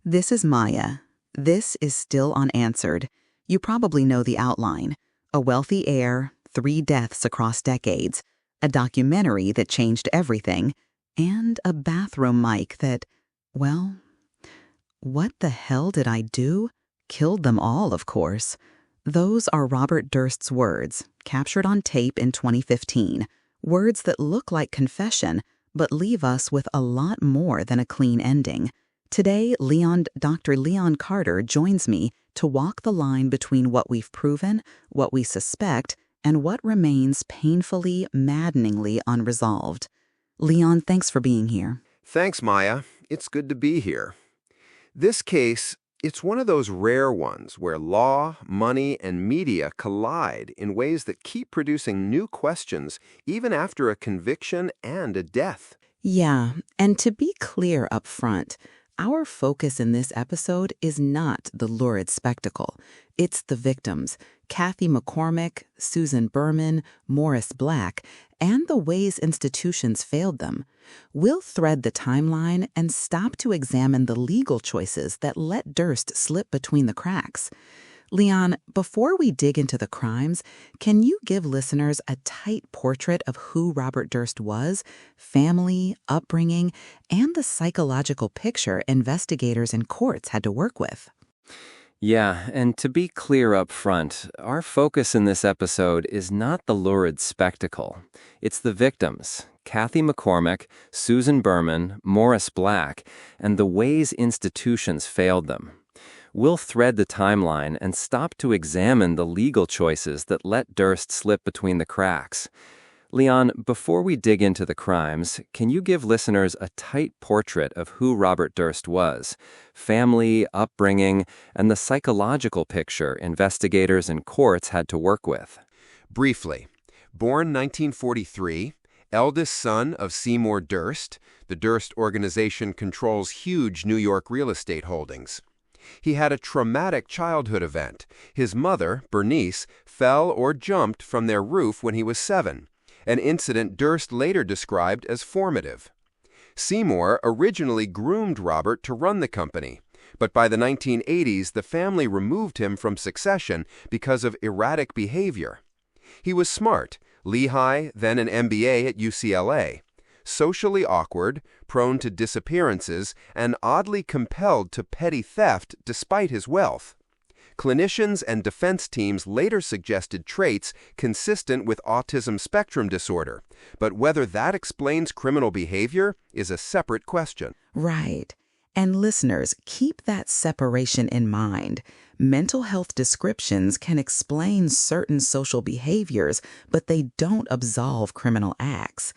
This is Maya. This is Still Unanswered. You probably know the outline. A wealthy heir, 3 deaths across decades, a documentary that changed everything, and a bathroom mic that, well, what the hell did I do? Killed them all, of course. Those are Robert Durst's words, captured on tape in 2015. Words that look like confession, but leave us with a lot more than a clean ending. Today, Dr. Leon Carter joins me to walk the line between what we've proven, what we suspect, and what remains painfully, maddeningly unresolved. Leon, thanks for being here. Thanks, Maya. It's good to be here. This case, it's one of those rare ones where law, money, and media collide in ways that keep producing new questions even after a conviction and a death. Yeah, and to be clear up front, our focus in this episode is not the lurid spectacle. It's the victims, Kathleen McCormack, Susan Berman, Morris Black, and the ways institutions failed them. We'll thread the timeline and stop to examine the legal choices that let Durst slip between the cracks. Leon, before we dig into the crimes, can you give listeners a tight portrait of who Robert Durst was, family, upbringing, and the psychological picture investigators and courts had to work with? Yeah, and to be clear up front, our focus in this episode is not the lurid spectacle. It's the victims, Kathleen McCormack, Susan Berman, Morris Black, and the ways institutions failed them. We'll thread the timeline and stop to examine the legal choices that let Durst slip between the cracks. Leon, before we dig into the crimes, can you give listeners a tight portrait of who Robert Durst was, family, upbringing, and the psychological picture investigators and courts had to work with? Briefly, born 1943, eldest son of Seymour Durst, the Durst organization controls huge New York real estate holdings. He had a traumatic childhood event. His mother, Bernice, fell or jumped from their roof when he was 7, an incident Durst later described as formative. Seymour originally groomed Robert to run the company, but by the 1980s the family removed him from succession because of erratic behavior. He was smart, Lehigh, then an MBA at UCLA. Socially awkward, prone to disappearances, and oddly compelled to petty theft despite his wealth. Clinicians and defense teams later suggested traits consistent with autism spectrum disorder, but whether that explains criminal behavior is a separate question. Right. And listeners, keep that separation in mind. Mental health descriptions can explain certain social behaviors, but they don't absolve criminal acts.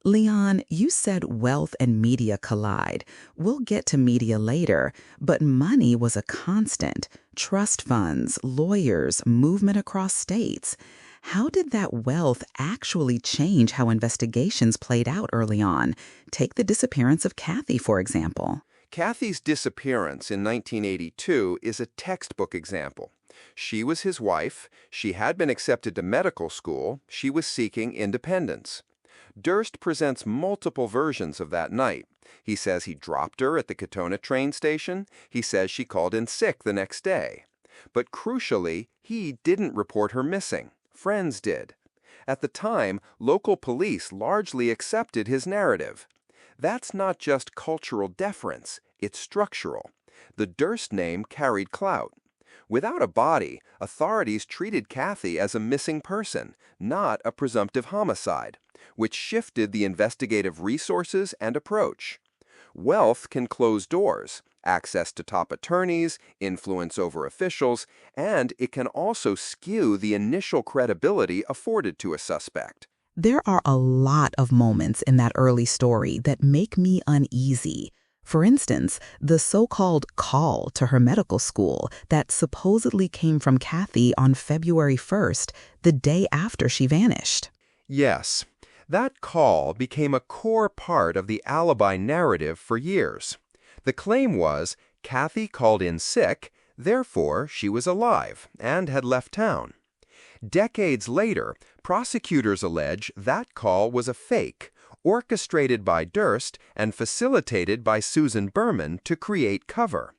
Leon, you said wealth and media collide. We'll get to media later, but money was a constant. Trust funds, lawyers, movement across states. How did that wealth actually change how investigations played out early on? Take the disappearance of Kathy, for example. Kathy's disappearance in 1982 is a textbook example. She was his wife, she had been accepted to medical school, she was seeking independence. Durst presents multiple versions of that night. He says he dropped her at the Katona train station. He says she called in sick the next day. But crucially, he didn't report her missing. Friends did. At the time, local police largely accepted his narrative. That's not just cultural deference, it's structural. The Durst name carried clout. Without a body, authorities treated Kathy as a missing person, not a presumptive homicide, which shifted the investigative resources and approach. Wealth can close doors, access to top attorneys, influence over officials, and it can also skew the initial credibility afforded to a suspect. There are a lot of moments in that early story that make me uneasy. For instance, the so-called call to her medical school that supposedly came from Kathy on February 1st, the day after she vanished. Yes, that call became a core part of the alibi narrative for years. The claim was Kathy called in sick, therefore she was alive and had left town. Decades later, prosecutors allege that call was a fake, orchestrated by Durst and facilitated by Susan Berman to create cover.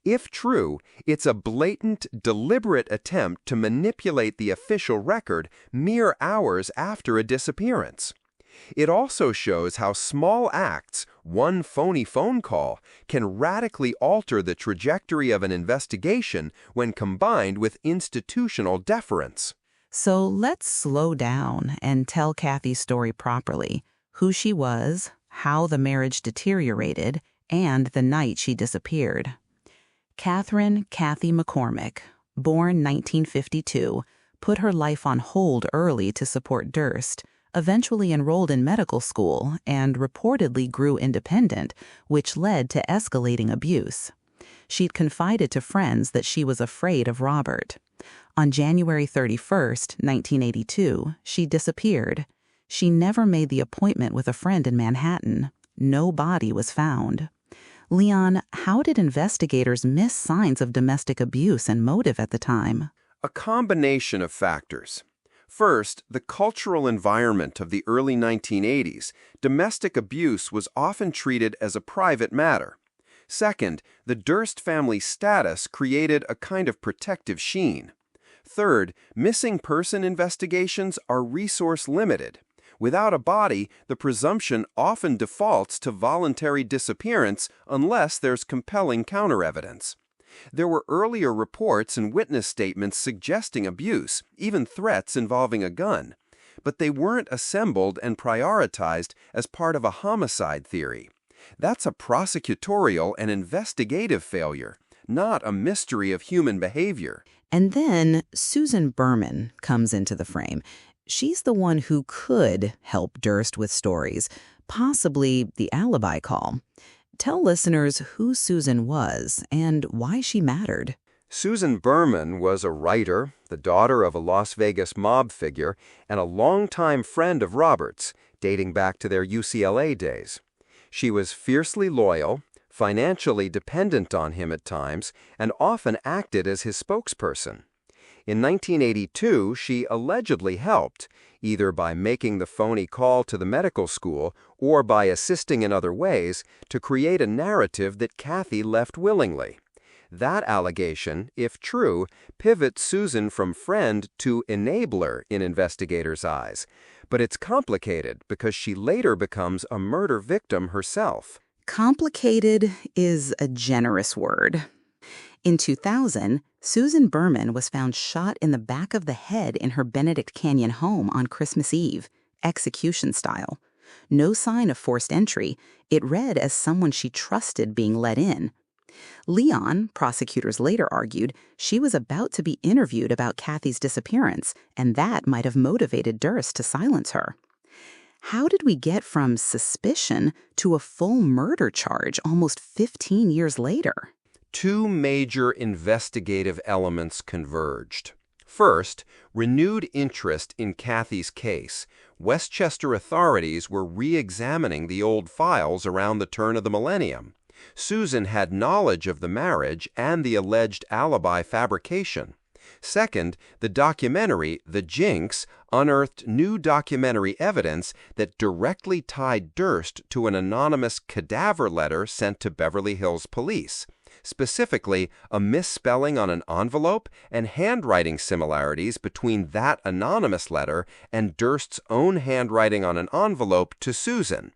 If true, it's a blatant, deliberate attempt to manipulate the official record mere hours after a disappearance. It also shows how small acts, one phony phone call, can radically alter the trajectory of an investigation when combined with institutional deference. So let's slow down and tell Kathy's story properly. Who she was, how the marriage deteriorated, and the night she disappeared. Kathy McCormack, born 1952, put her life on hold early to support Durst, eventually enrolled in medical school, and reportedly grew independent, which led to escalating abuse. She'd confided to friends that she was afraid of Robert. On January 31st, 1982, she disappeared. She never made the appointment with a friend in Manhattan. No body was found. Leon, how did investigators miss signs of domestic abuse and motive at the time? A combination of factors. First, the cultural environment of the early 1980s. Domestic abuse was often treated as a private matter. Second, the Durst family status created a kind of protective sheen. Third, missing person investigations are resource limited. Without a body, the presumption often defaults to voluntary disappearance unless there's compelling counter-evidence. There were earlier reports and witness statements suggesting abuse, even threats involving a gun, but they weren't assembled and prioritized as part of a homicide theory. That's a prosecutorial and investigative failure, not a mystery of human behavior. And then Susan Berman comes into the frame. She's the one who could help Durst with stories, possibly the alibi call. Tell listeners who Susan was and why she mattered. Susan Berman was a writer, the daughter of a Las Vegas mob figure, and a longtime friend of Robert's, dating back to their UCLA days. She was fiercely loyal, financially dependent on him at times, and often acted as his spokesperson. In 1982, she allegedly helped, either by making the phony call to the medical school or by assisting in other ways, to create a narrative that Kathy left willingly. That allegation, if true, pivots Susan from friend to enabler in investigators' eyes. But it's complicated because she later becomes a murder victim herself. Complicated is a generous word. In 2000, Susan Berman was found shot in the back of the head in her Benedict Canyon home on Christmas Eve, execution style. No sign of forced entry. It read as someone she trusted being let in. Leon, prosecutors later argued, she was about to be interviewed about Kathy's disappearance, and that might have motivated Durst to silence her. How did we get from suspicion to a full murder charge almost 15 years later? Two major investigative elements converged. First, renewed interest in Kathy's case. Westchester authorities were re-examining the old files around the turn of the millennium. Susan had knowledge of the marriage and the alleged alibi fabrication. Second, the documentary, The Jinx, unearthed new documentary evidence that directly tied Durst to an anonymous cadaver letter sent to Beverly Hills police. Specifically, a misspelling on an envelope and handwriting similarities between that anonymous letter and Durst's own handwriting on an envelope to Susan.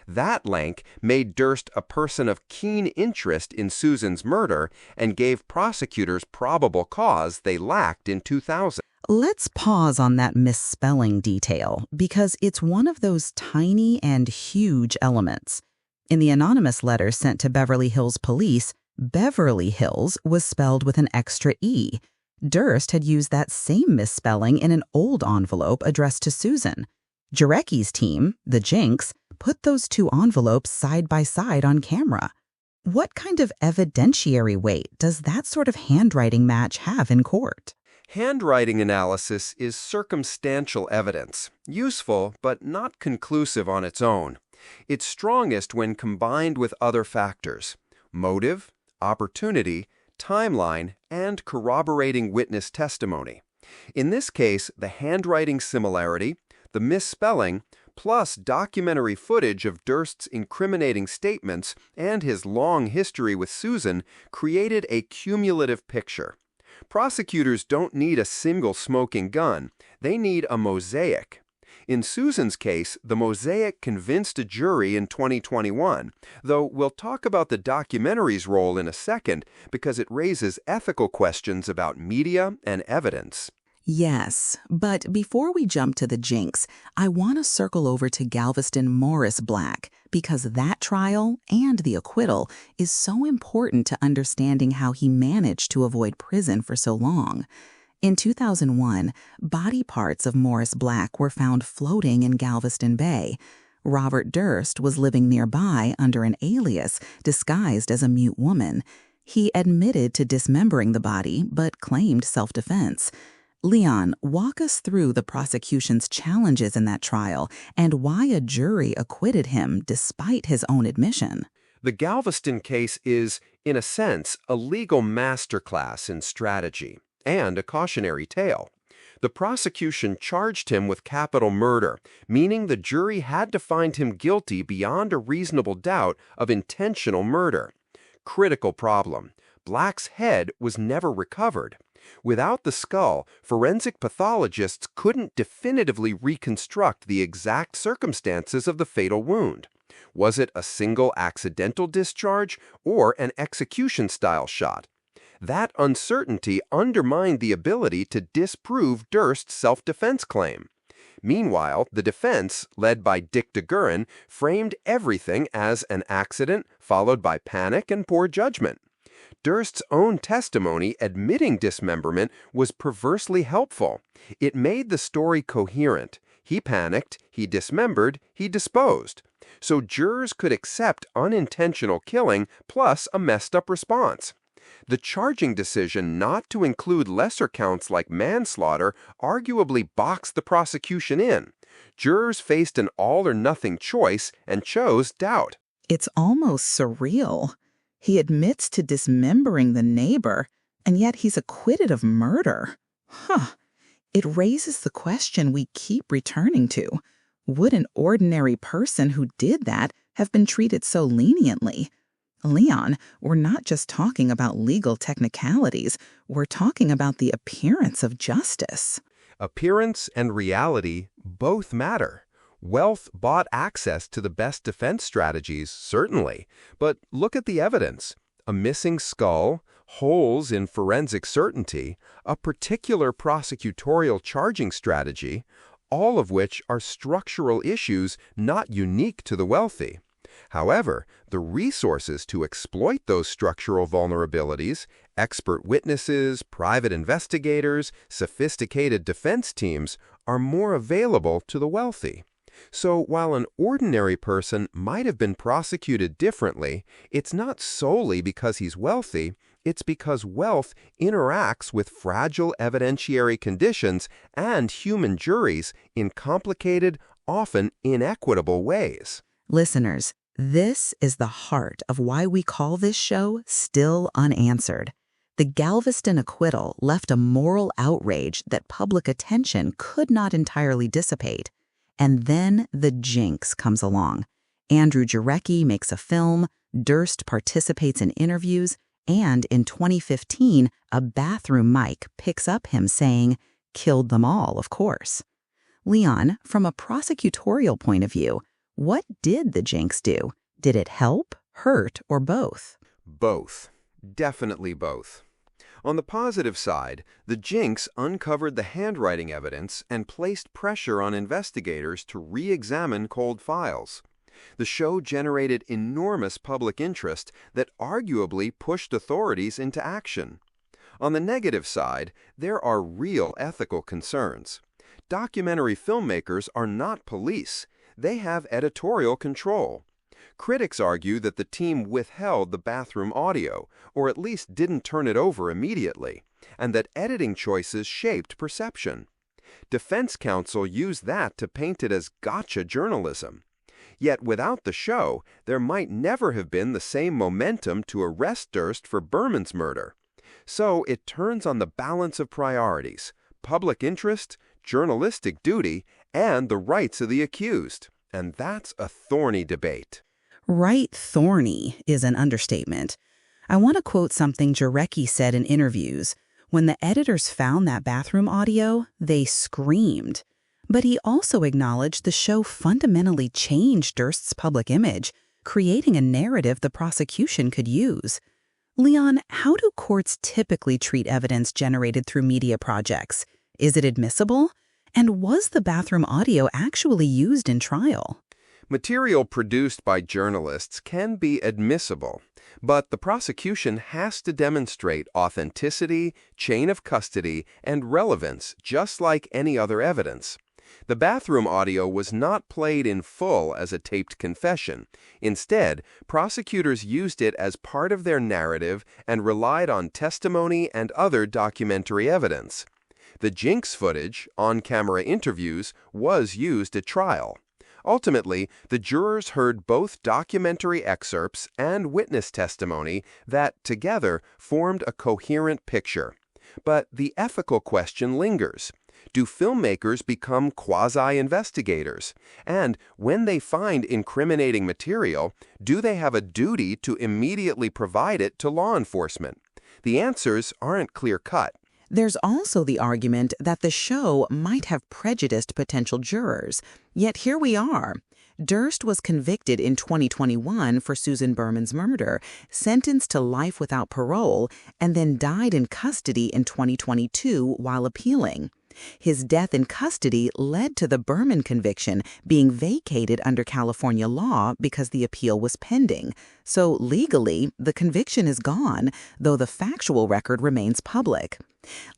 That link made Durst a person of keen interest in Susan's murder and gave prosecutors probable cause they lacked in 2000. Let's pause on that misspelling detail because it's one of those tiny and huge elements. In the anonymous letter sent to Beverly Hills police, Beverly Hills was spelled with an extra E. Durst had used that same misspelling in an old envelope addressed to Susan. Jarecki's team, the Jinx, put those two envelopes side by side on camera. What kind of evidentiary weight does that sort of handwriting match have in court? Handwriting analysis is circumstantial evidence, useful but not conclusive on its own. It's strongest when combined with other factors: motive, opportunity, timeline, and corroborating witness testimony. In this case, the handwriting similarity, the misspelling, Plus, documentary footage of Durst's incriminating statements and his long history with Susan created a cumulative picture. Prosecutors don't need a single smoking gun, they need a mosaic. In Susan's case, the mosaic convinced a jury in 2021, though we'll talk about the documentary's role in a second because it raises ethical questions about media and evidence. Yes, but before we jump to the Jinx, I want to circle over to Galveston Morris Black because that trial and the acquittal is so important to understanding how he managed to avoid prison for so long. In 2001, body parts of Morris Black were found floating in Galveston Bay. Robert Durst was living nearby under an alias disguised as a mute woman. He admitted to dismembering the body but claimed self-defense. Leon, walk us through the prosecution's challenges in that trial and why a jury acquitted him despite his own admission. The Galveston case is, in a sense, a legal masterclass in strategy and a cautionary tale. The prosecution charged him with capital murder, meaning the jury had to find him guilty beyond a reasonable doubt of intentional murder. Critical problem: Black's head was never recovered. Without the skull, forensic pathologists couldn't definitively reconstruct the exact circumstances of the fatal wound. Was it a single accidental discharge or an execution-style shot? That uncertainty undermined the ability to disprove Durst's self-defense claim. Meanwhile, the defense, led by Dick DeGuerin, framed everything as an accident followed by panic and poor judgment. Durst's own testimony admitting dismemberment was perversely helpful. It made the story coherent. He panicked, he dismembered, he disposed. So jurors could accept unintentional killing plus a messed-up response. The charging decision not to include lesser counts like manslaughter arguably boxed the prosecution in. Jurors faced an all-or-nothing choice and chose doubt. It's almost surreal. He admits to dismembering the neighbor, and yet he's acquitted of murder. It raises the question we keep returning to. Would an ordinary person who did that have been treated so leniently? Leon, we're not just talking about legal technicalities. We're talking about the appearance of justice. Appearance and reality both matter. Wealth bought access to the best defense strategies, certainly. But look at the evidence. A missing skull, holes in forensic certainty, a particular prosecutorial charging strategy, all of which are structural issues not unique to the wealthy. However, the resources to exploit those structural vulnerabilities, expert witnesses, private investigators, sophisticated defense teams, are more available to the wealthy. So while an ordinary person might have been prosecuted differently, it's not solely because he's wealthy, it's because wealth interacts with fragile evidentiary conditions and human juries in complicated, often inequitable ways. Listeners, this is the heart of why we call this show Still Unanswered. The Galveston acquittal left a moral outrage that public attention could not entirely dissipate. And then the Jinx comes along. Andrew Jarecki makes a film, Durst participates in interviews, and in 2015, a bathroom mic picks up him saying, "Killed them all, of course." Leon, from a prosecutorial point of view, what did the Jinx do? Did it help, hurt, or both? Both. Definitely both. On the positive side, the Jinx uncovered the handwriting evidence and placed pressure on investigators to re-examine cold files. The show generated enormous public interest that arguably pushed authorities into action. On the negative side, there are real ethical concerns. Documentary filmmakers are not police. They have editorial control. Critics argue that the team withheld the bathroom audio, or at least didn't turn it over immediately, and that editing choices shaped perception. Defense counsel used that to paint it as gotcha journalism. Yet without the show, there might never have been the same momentum to arrest Durst for Berman's murder. So it turns on the balance of priorities: public interest, journalistic duty, and the rights of the accused. And that's a thorny debate. Right thorny is an understatement. I want to quote something Jarecki said in interviews. When the editors found that bathroom audio, they screamed. But he also acknowledged the show fundamentally changed Durst's public image, creating a narrative the prosecution could use. Leon, how do courts typically treat evidence generated through media projects? Is it admissible? And was the bathroom audio actually used in trial? Material produced by journalists can be admissible, but the prosecution has to demonstrate authenticity, chain of custody, and relevance, just like any other evidence. The bathroom audio was not played in full as a taped confession. Instead, prosecutors used it as part of their narrative and relied on testimony and other documentary evidence. The Jinx footage, on-camera interviews, was used at trial. Ultimately, the jurors heard both documentary excerpts and witness testimony that, together, formed a coherent picture. But the ethical question lingers. Do filmmakers become quasi-investigators? And when they find incriminating material, do they have a duty to immediately provide it to law enforcement? The answers aren't clear-cut. There's also the argument that the show might have prejudiced potential jurors. Yet here we are. Durst was convicted in 2021 for Susan Berman's murder, sentenced to life without parole, and then died in custody in 2022 while appealing. His death in custody led to the Berman conviction being vacated under California law because the appeal was pending. So legally, the conviction is gone, though the factual record remains public.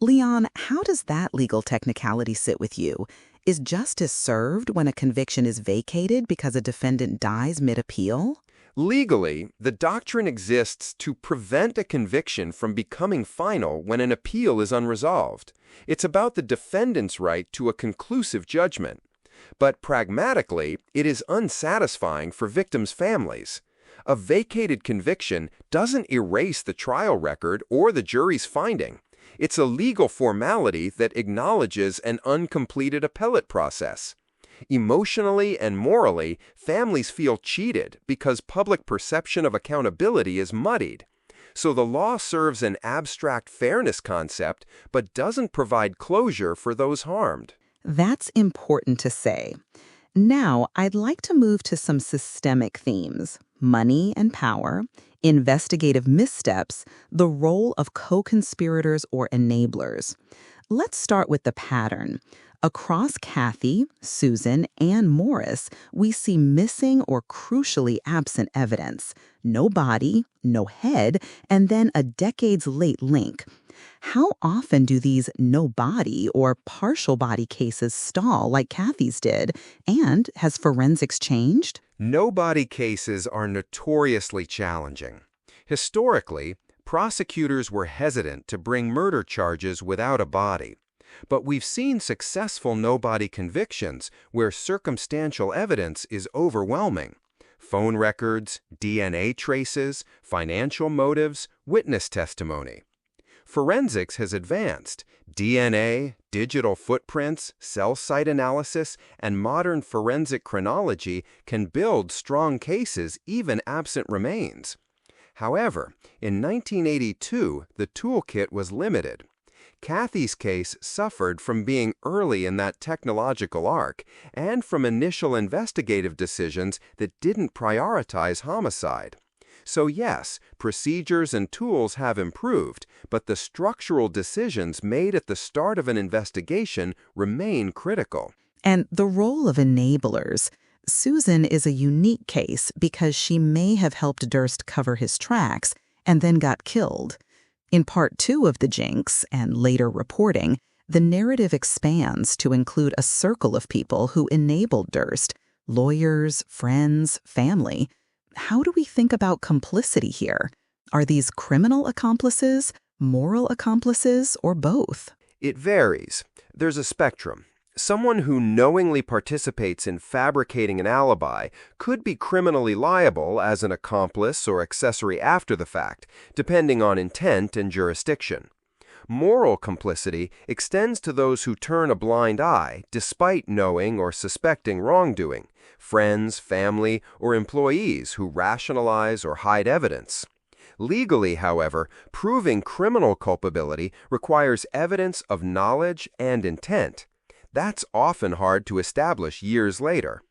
Leon, how does that legal technicality sit with you? Is justice served when a conviction is vacated because a defendant dies mid-appeal? Legally, the doctrine exists to prevent a conviction from becoming final when an appeal is unresolved. It's about the defendant's right to a conclusive judgment. But pragmatically, it is unsatisfying for victims' families. A vacated conviction doesn't erase the trial record or the jury's finding. It's a legal formality that acknowledges an uncompleted appellate process. Emotionally and morally, families feel cheated because public perception of accountability is muddied. So the law serves an abstract fairness concept, but doesn't provide closure for those harmed. That's important to say. Now, I'd like to move to some systemic themes: money and power, investigative missteps, the role of co-conspirators or enablers. Let's start with the pattern. Across Kathy, Susan, and Morris, we see missing or crucially absent evidence. No body, no head, and then a decades-late link. How often do these no body or partial body cases stall like Kathy's did? And has forensics changed? No body cases are notoriously challenging. Historically, prosecutors were hesitant to bring murder charges without a body. But we've seen successful no-body convictions where circumstantial evidence is overwhelming. Phone records, DNA traces, financial motives, witness testimony. Forensics has advanced. DNA, digital footprints, cell site analysis, and modern forensic chronology can build strong cases even absent remains. However, in 1982, the toolkit was limited. Kathy's case suffered from being early in that technological arc and from initial investigative decisions that didn't prioritize homicide. So yes, procedures and tools have improved, but the structural decisions made at the start of an investigation remain critical. And the role of enablers. Susan is a unique case because she may have helped Durst cover his tracks and then got killed. In Part 2 of the Jinx, and later reporting, the narrative expands to include a circle of people who enabled Durst: lawyers, friends, family. How do we think about complicity here? Are these criminal accomplices, moral accomplices, or both? It varies. There's a spectrum. Someone who knowingly participates in fabricating an alibi could be criminally liable as an accomplice or accessory after the fact, depending on intent and jurisdiction. Moral complicity extends to those who turn a blind eye despite knowing or suspecting wrongdoing, friends, family, or employees who rationalize or hide evidence. Legally, however, proving criminal culpability requires evidence of knowledge and intent. That's often hard to establish years later.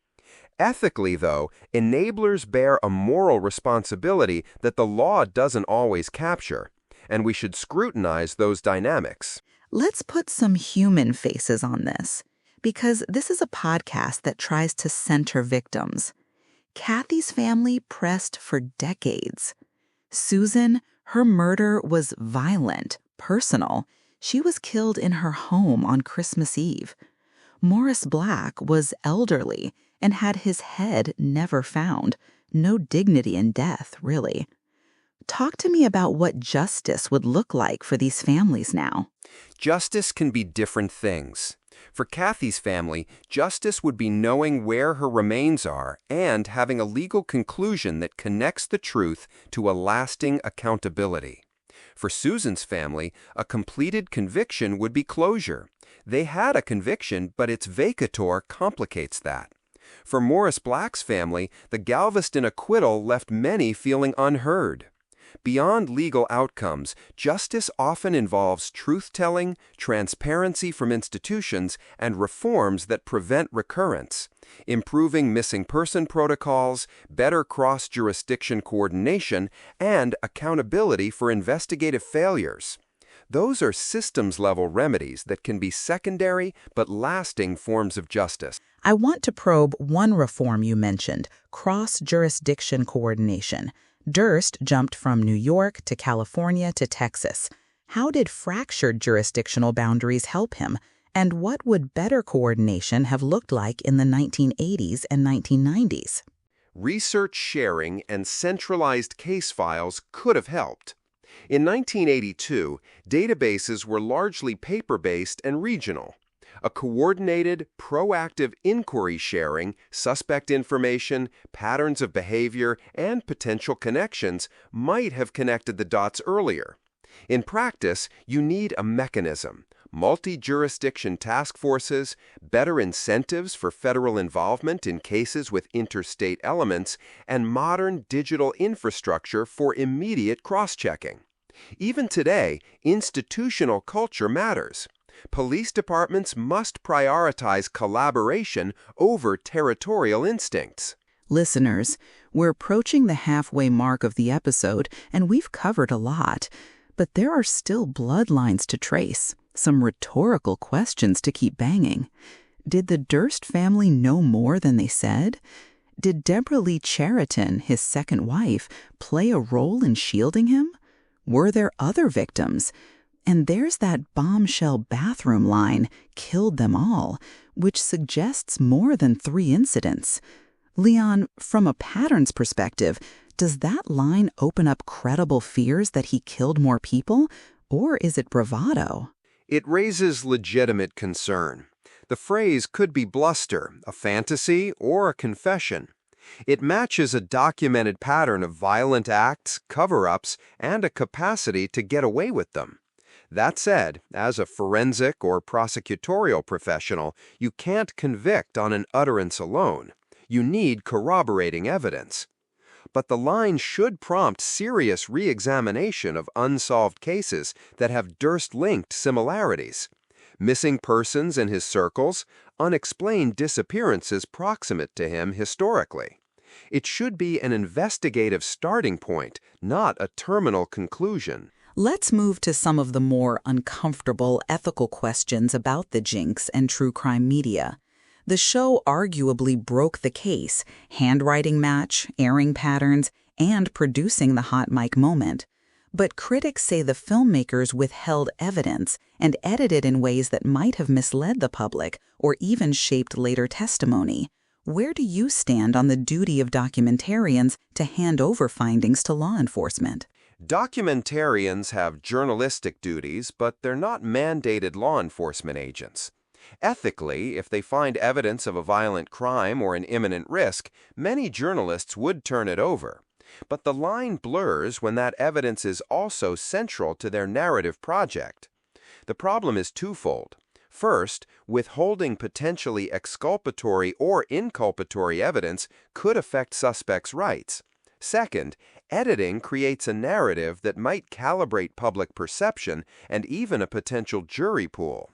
Ethically, though, enablers bear a moral responsibility that the law doesn't always capture, and we should scrutinize those dynamics. Let's put some human faces on this, because this is a podcast that tries to center victims. Kathy's family pressed for decades. Susan, her murder was violent, personal. She was killed in her home on Christmas Eve. Morris Black was elderly and had his head never found. No dignity in death, really. Talk to me about what justice would look like for these families now. Justice can be different things. For Kathy's family, justice would be knowing where her remains are and having a legal conclusion that connects the truth to a lasting accountability. For Susan's family, a completed conviction would be closure. They had a conviction, but its vacatur complicates that. For Morris Black's family, the Galveston acquittal left many feeling unheard. Beyond legal outcomes, justice often involves truth-telling, transparency from institutions, and reforms that prevent recurrence, improving missing person protocols, better cross-jurisdiction coordination, and accountability for investigative failures. Those are systems-level remedies that can be secondary but lasting forms of justice. I want to probe one reform you mentioned, cross-jurisdiction coordination. Durst jumped from New York to California to Texas. How did fractured jurisdictional boundaries help him? And what would better coordination have looked like in the 1980s and 1990s? Research sharing and centralized case files could have helped. In 1982, databases were largely paper-based and regional. A coordinated, proactive inquiry sharing, suspect information, patterns of behavior, and potential connections might have connected the dots earlier. In practice, you need a mechanism, multi-jurisdiction task forces, better incentives for federal involvement in cases with interstate elements, and modern digital infrastructure for immediate cross-checking. Even today, institutional culture matters. Police departments must prioritize collaboration over territorial instincts. Listeners, we're approaching the halfway mark of the episode, and we've covered a lot. But there are still bloodlines to trace, some rhetorical questions to keep banging. Did the Durst family know more than they said? Did Deborah Lee Cheriton, his second wife, play a role in shielding him? Were there other victims? And there's that bombshell bathroom line, killed them all, which suggests more than 3 incidents. Leon, from a patterns perspective, does that line open up credible fears that he killed more people, or is it bravado? It raises legitimate concern. The phrase could be bluster, a fantasy, or a confession. It matches a documented pattern of violent acts, cover-ups, and a capacity to get away with them. That said, as a forensic or prosecutorial professional, you can't convict on an utterance alone. You need corroborating evidence. But the line should prompt serious re-examination of unsolved cases that have Durst-linked similarities. Missing persons in his circles, unexplained disappearances proximate to him historically. It should be an investigative starting point, not a terminal conclusion. Let's move to some of the more uncomfortable ethical questions about the Jinx and true crime media. The show arguably broke the case, handwriting match, airing patterns, and producing the hot mic moment. But critics say the filmmakers withheld evidence and edited in ways that might have misled the public or even shaped later testimony. Where do you stand on the duty of documentarians to hand over findings to law enforcement? Documentarians have journalistic duties, but they're not mandated law enforcement agents. Ethically, if they find evidence of a violent crime or an imminent risk, many journalists would turn it over. But the line blurs when that evidence is also central to their narrative project. The problem is twofold. First, withholding potentially exculpatory or inculpatory evidence could affect suspects' rights. Second, editing creates a narrative that might calibrate public perception and even a potential jury pool.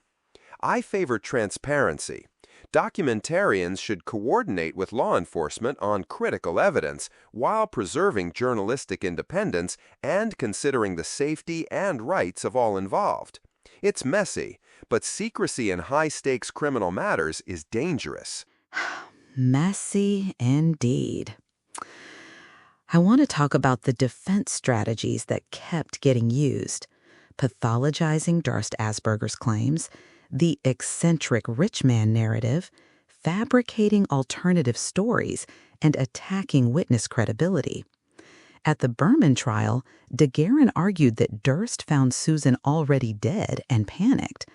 I favor transparency. Documentarians should coordinate with law enforcement on critical evidence while preserving journalistic independence and considering the safety and rights of all involved. It's messy, but secrecy in high-stakes criminal matters is dangerous. Messy indeed. I want to talk about the defense strategies that kept getting used: pathologizing Durst Asperger's claims, the eccentric rich man narrative, fabricating alternative stories, and attacking witness credibility. At the Berman trial, DeGuerin argued that Durst found Susan already dead and panicked.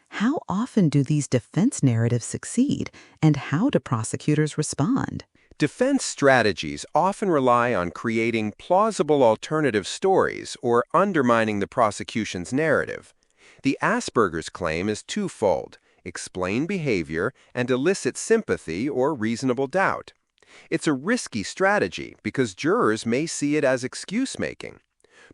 How often do these defense narratives succeed, and how do prosecutors respond? Defense strategies often rely on creating plausible alternative stories or undermining the prosecution's narrative. The Asperger's claim is twofold: explain behavior and elicit sympathy or reasonable doubt. It's a risky strategy because jurors may see it as excuse-making.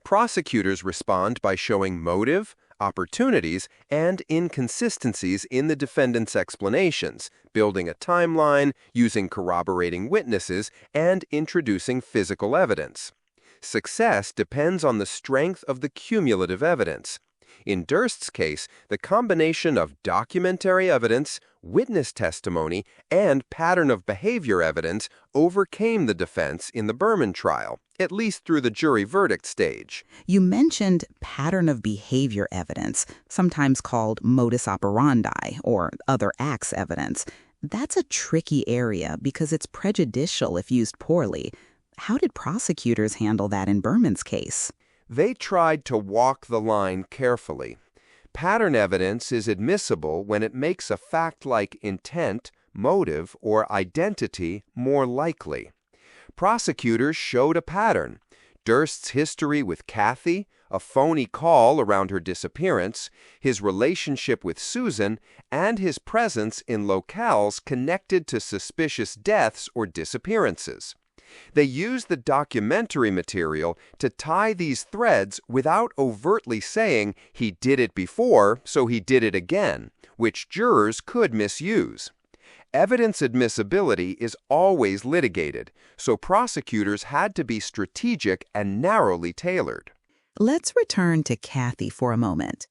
Prosecutors respond by showing motive, opportunities, and inconsistencies in the defendant's explanations, building a timeline, using corroborating witnesses, and introducing physical evidence. Success depends on the strength of the cumulative evidence. In Durst's case, the combination of documentary evidence, witness testimony, and pattern of behavior evidence overcame the defense in the Berman trial, at least through the jury verdict stage. You mentioned pattern of behavior evidence, sometimes called modus operandi or other acts evidence. That's a tricky area because it's prejudicial if used poorly. How did prosecutors handle that in Berman's case? They tried to walk the line carefully. Pattern evidence is admissible when it makes a fact like intent, motive, or identity more likely. Prosecutors showed a pattern: Durst's history with Kathy, a phony call around her disappearance, his relationship with Susan, and his presence in locales connected to suspicious deaths or disappearances. They used the documentary material to tie these threads without overtly saying he did it before, so he did it again, which jurors could misuse. Evidence admissibility is always litigated, so prosecutors had to be strategic and narrowly tailored. Let's return to Kathy for a moment.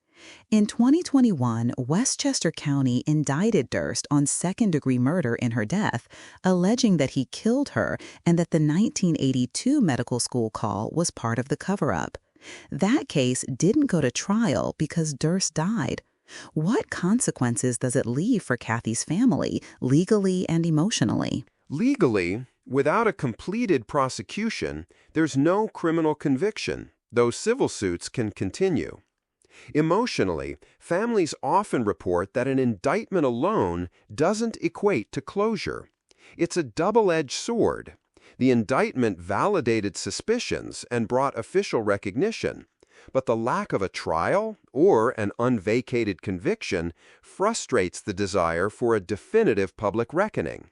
In 2021, Westchester County indicted Durst on second-degree murder in her death, alleging that he killed her and that the 1982 medical school call was part of the cover-up. That case didn't go to trial because Durst died. What consequences does it leave for Kathy's family, legally and emotionally? Legally, without a completed prosecution, there's no criminal conviction, though civil suits can continue. Emotionally, families often report that an indictment alone doesn't equate to closure. It's a double-edged sword. The indictment validated suspicions and brought official recognition, but the lack of a trial or an unvacated conviction frustrates the desire for a definitive public reckoning.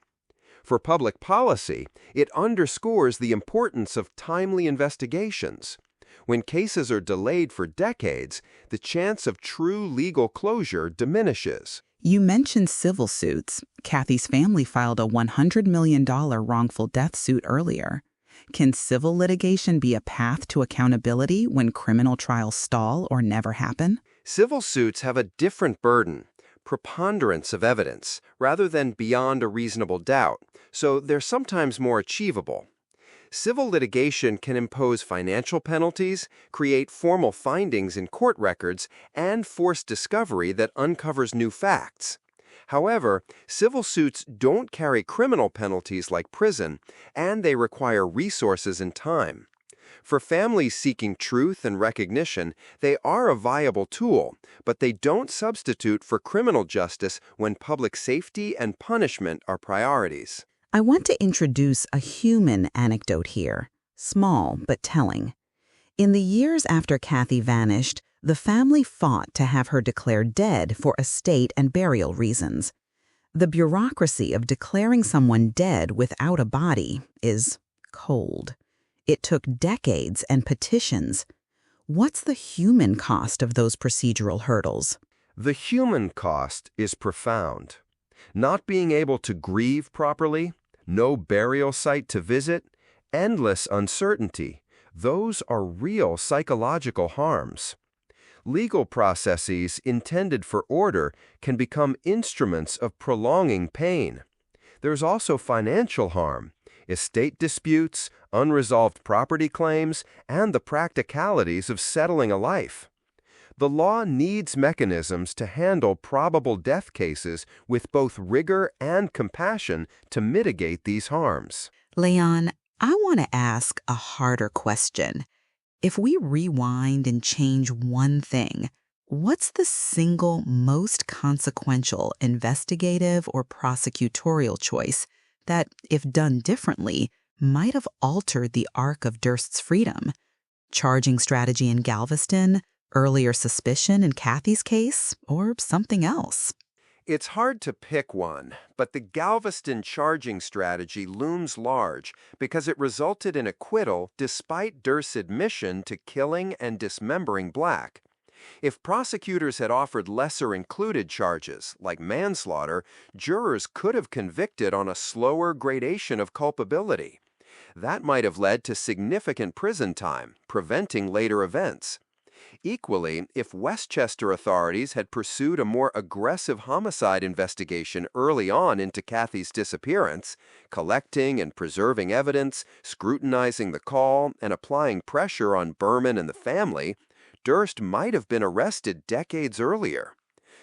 For public policy, it underscores the importance of timely investigations. When cases are delayed for decades, the chance of true legal closure diminishes. You mentioned civil suits. Kathy's family filed a $100 million wrongful death suit earlier. Can civil litigation be a path to accountability when criminal trials stall or never happen? Civil suits have a different burden: preponderance of evidence, rather than beyond a reasonable doubt, so they're sometimes more achievable. Civil litigation can impose financial penalties, create formal findings in court records, and force discovery that uncovers new facts. However, civil suits don't carry criminal penalties like prison, and they require resources and time. For families seeking truth and recognition, they are a viable tool, but they don't substitute for criminal justice when public safety and punishment are priorities. I want to introduce a human anecdote here, small but telling. In the years after Kathy vanished, The family fought to have her declared dead for estate and burial reasons. The bureaucracy of declaring someone dead without a body is cold. It took decades and petitions. What's the human cost of those procedural hurdles? The human cost is profound. Not being able to grieve properly, no burial site to visit, endless uncertainty, those are real psychological harms. Legal processes intended for order can become instruments of prolonging pain. There's also financial harm, estate disputes, unresolved property claims, and the practicalities of settling a life. The law needs mechanisms to handle probable death cases with both rigor and compassion to mitigate these harms. Leon, I want to ask a harder question. If we rewind and change one thing, what's the single most consequential investigative or prosecutorial choice that, if done differently, might have altered the arc of Durst's freedom? Charging strategy in Galveston, earlier suspicion in Kathy's case, or something else? It's hard to pick one, but the Galveston charging strategy looms large because it resulted in acquittal despite Durst's admission to killing and dismembering Black. If prosecutors had offered lesser included charges, like manslaughter, jurors could have convicted on a slower gradation of culpability. That might have led to significant prison time, preventing later events. Equally, if Westchester authorities had pursued a more aggressive homicide investigation early on into Kathy's disappearance, collecting and preserving evidence, scrutinizing the call, and applying pressure on Berman and the family, Durst might have been arrested decades earlier.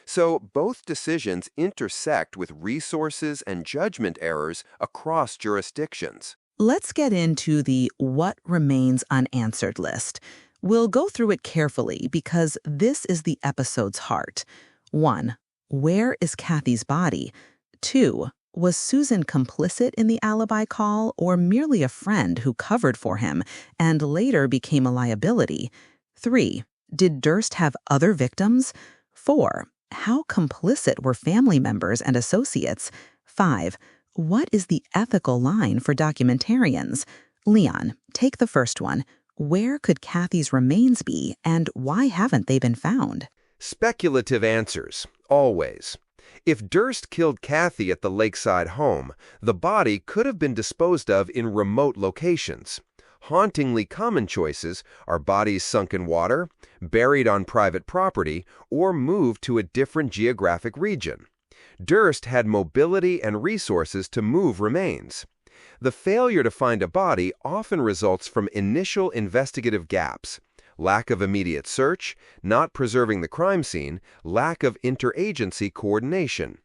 So both decisions intersect with resources and judgment errors across jurisdictions. Let's get into the what remains unanswered list. We'll go through it carefully because this is the episode's heart. 1. Where is Kathy's body? 2. Was Susan complicit in the alibi call or merely a friend who covered for him and later became a liability? 3. Did Durst have other victims? 4. How complicit were family members and associates? 5. What is the ethical line for documentarians? Leon, take the first one. Where could Kathy's remains be, and why haven't they been found? Speculative answers, always. If Durst killed Kathy at the lakeside home, the body could have been disposed of in remote locations. Hauntingly common choices are bodies sunk in water, buried on private property, or moved to a different geographic region. Durst had mobility and resources to move remains. The failure to find a body often results from initial investigative gaps, lack of immediate search, not preserving the crime scene, lack of interagency coordination.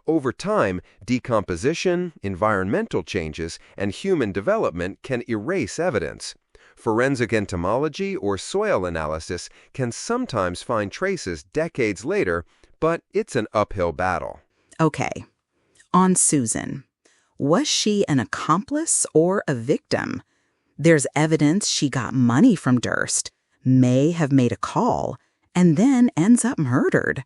Over time, decomposition, environmental changes, and human development can erase evidence. Forensic entomology or soil analysis can sometimes find traces decades later, but it's an uphill battle. Okay. On Susan. Was she an accomplice or a victim? There's evidence she got money from Durst, may have made a call, and then ends up murdered.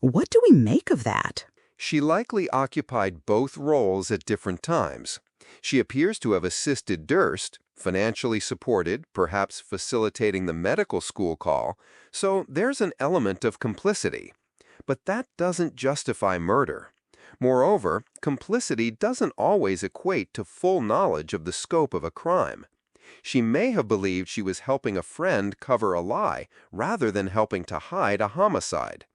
What do we make of that? She likely occupied both roles at different times. She appears to have assisted Durst, financially supported, perhaps facilitating the medical school call, so there's an element of complicity. But that doesn't justify murder. Moreover, complicity doesn't always equate to full knowledge of the scope of a crime. She may have believed she was helping a friend cover a lie rather than helping to hide a homicide.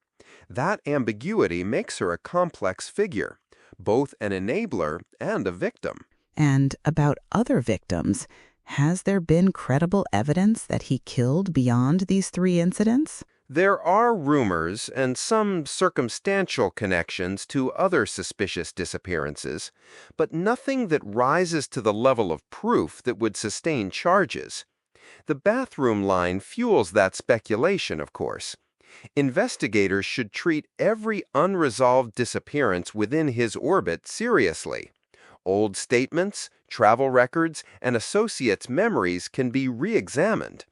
That ambiguity makes her a complex figure, both an enabler and a victim. And about other victims, has there been credible evidence that he killed beyond these 3 incidents? There are rumors and some circumstantial connections to other suspicious disappearances, but nothing that rises to the level of proof that would sustain charges. The bathroom line fuels that speculation, of course. Investigators should treat every unresolved disappearance within his orbit seriously. Old statements, travel records, and associates' memories can be re-examined.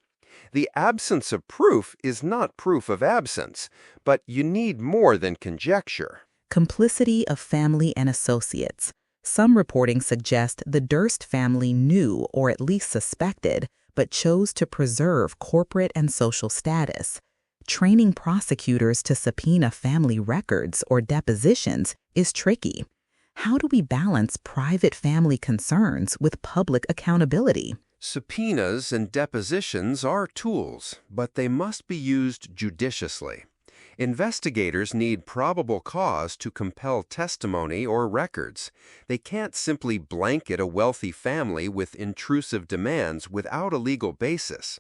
The absence of proof is not proof of absence, but you need more than conjecture. Complicity of family and associates. Some reporting suggests the Durst family knew or at least suspected, but chose to preserve corporate and social status. Training prosecutors to subpoena family records or depositions is tricky. How do we balance private family concerns with public accountability? Subpoenas and depositions are tools, but they must be used judiciously. Investigators need probable cause to compel testimony or records. They can't simply blanket a wealthy family with intrusive demands without a legal basis.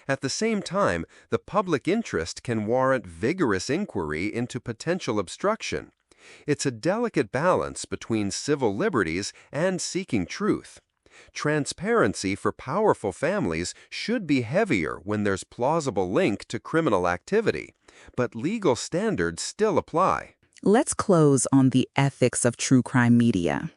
At the same time, the public interest can warrant vigorous inquiry into potential obstruction. It's a delicate balance between civil liberties and seeking truth. Transparency for powerful families should be heavier when there's plausible link to criminal activity, but legal standards still apply. Let's close on the ethics of true crime media.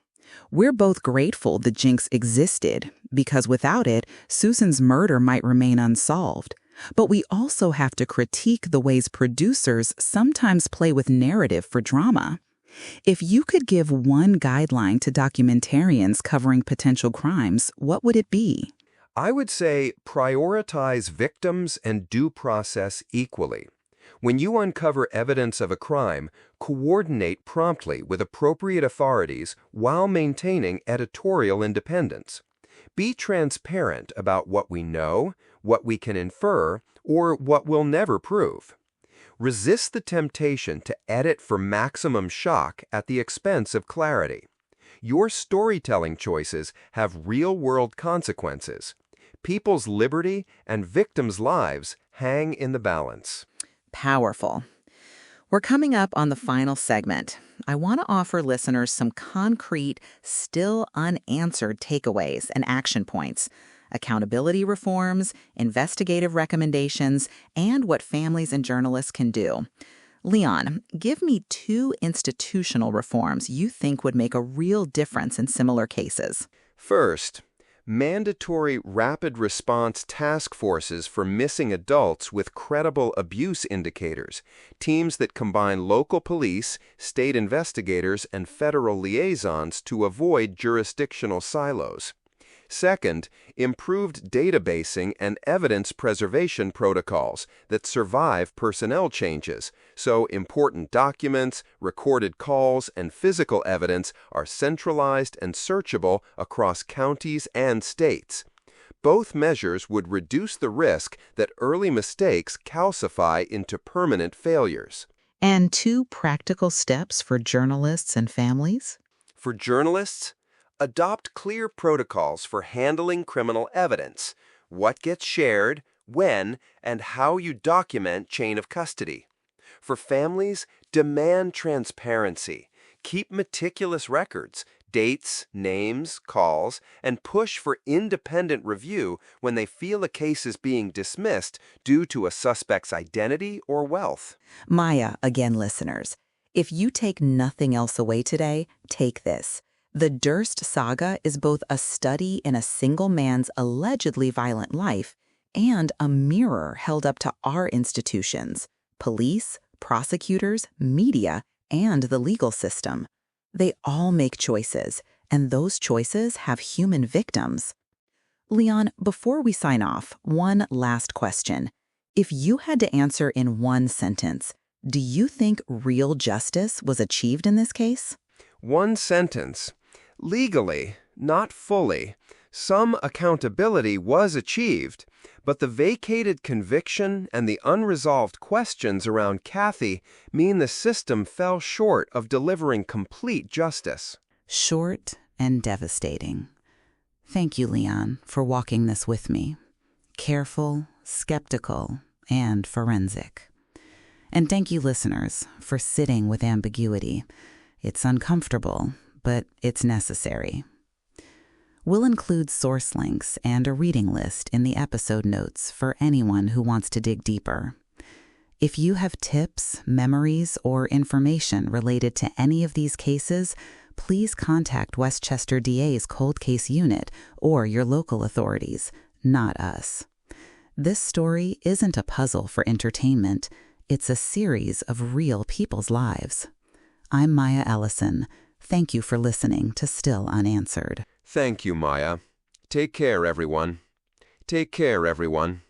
We're both grateful that Jinx existed, because without it, Susan's murder might remain unsolved. But we also have to critique the ways producers sometimes play with narrative for drama. If you could give one guideline to documentarians covering potential crimes, what would it be? I would say prioritize victims and due process equally. When you uncover evidence of a crime, coordinate promptly with appropriate authorities while maintaining editorial independence. Be transparent about what we know, what we can infer, or what we'll never prove. Resist the temptation to edit for maximum shock at the expense of clarity. Your storytelling choices have real-world consequences. People's liberty and victims' lives hang in the balance. Powerful. We're coming up on the final segment. I want to offer listeners some concrete, still unanswered takeaways and action points, accountability reforms, investigative recommendations, and what families and journalists can do. Leon, give me 2 institutional reforms you think would make a real difference in similar cases. First, mandatory rapid response task forces for missing adults with credible abuse indicators, teams that combine local police, state investigators, and federal liaisons to avoid jurisdictional silos. Second, improved databasing and evidence preservation protocols that survive personnel changes, so important documents, recorded calls, and physical evidence are centralized and searchable across counties and states. Both measures would reduce the risk that early mistakes calcify into permanent failures. And 2 practical steps for journalists and families? For journalists, adopt clear protocols for handling criminal evidence, what gets shared, when, and how you document chain of custody. For families, demand transparency. Keep meticulous records, dates, names, calls, and push for independent review when they feel a case is being dismissed due to a suspect's identity or wealth. Maya, again, listeners, if you take nothing else away today, take this. The Durst saga is both a study in a single man's allegedly violent life and a mirror held up to our institutions, police, prosecutors, media, and the legal system. They all make choices, and those choices have human victims. Leon, before we sign off, one last question. If you had to answer in one sentence, do you think real justice was achieved in this case? One sentence. Legally, not fully. Some accountability was achieved, but the vacated conviction and the unresolved questions around Kathy mean the system fell short of delivering complete justice. Short and devastating. Thank you, Leon, for walking this with me. Careful, skeptical, and forensic. And thank you, listeners, for sitting with ambiguity. It's uncomfortable, but it's necessary. We'll include source links and a reading list in the episode notes for anyone who wants to dig deeper. If you have tips, memories, or information related to any of these cases, please contact Westchester DA's Cold Case Unit or your local authorities, not us. This story isn't a puzzle for entertainment. It's a series of real people's lives. I'm Maya Ellison. Thank you for listening to Still Unanswered. Thank you, Maya. Take care, everyone. Take care, everyone.